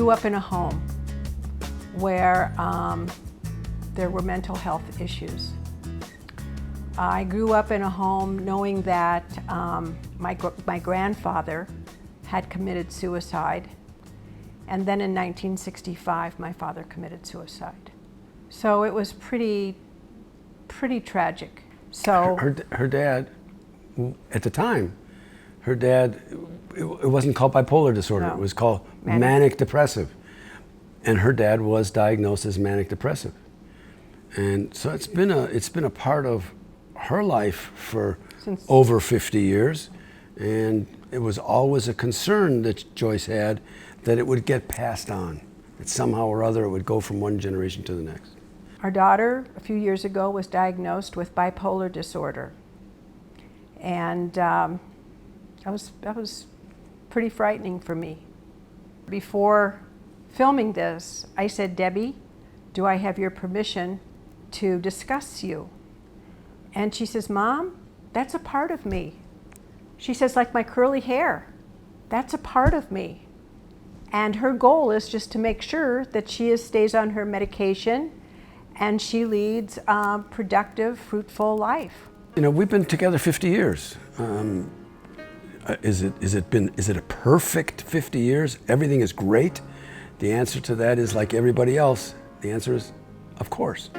grew up in a home where there were mental health issues. I grew up in a home knowing that my grandfather had committed suicide, and then in 1965 my father committed suicide. So it was pretty tragic. So her dad, at the time, her dad, it wasn't called bipolar disorder, No. it was called manic depressive. And her dad was diagnosed as manic depressive. And so it's been a part of her life for over 50 years. And it was always a concern that Joyce had that it would get passed on, that somehow or other it would go from one generation to the next. our daughter, a few years ago, was diagnosed with bipolar disorder. And that was pretty frightening for me. Before filming this, I said, "Debbie, do I have your permission to discuss you?" And she says, "Mom, that's a part of me." She says, "Like my curly hair, that's a part of me." And her goal is just to make sure that she stays on her medication and she leads a productive, fruitful life. You know, we've been together 50 years. Is it a perfect 50 years? Everything is great? The answer to that is, like everybody else, the answer is, of course.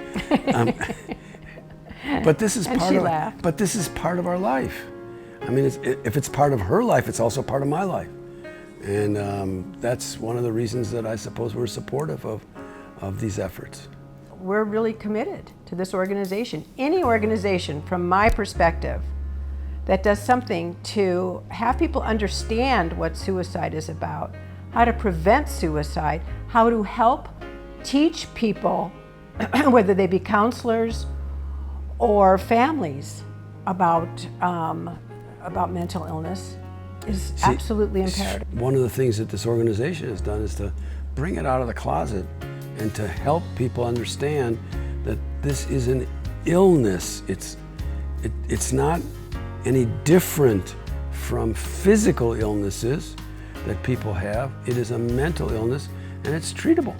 But this is part of our life. I mean, if it's part of her life, it's also part of my life. And that's one of the reasons that I suppose we're supportive of these efforts. We're really committed to this organization. Any organization, from my perspective, that does something to have people understand what suicide is about, how to prevent suicide, how to help teach people, whether they be counselors or families, about mental illness, is absolutely imperative. One of the things that this organization has done is to bring it out of the closet and to help people understand that this is an illness. It's not any different from physical illnesses that people have. It is a mental illness, and it's treatable.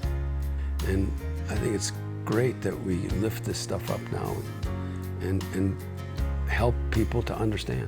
And I think it's great that we lift this stuff up now and help people to understand.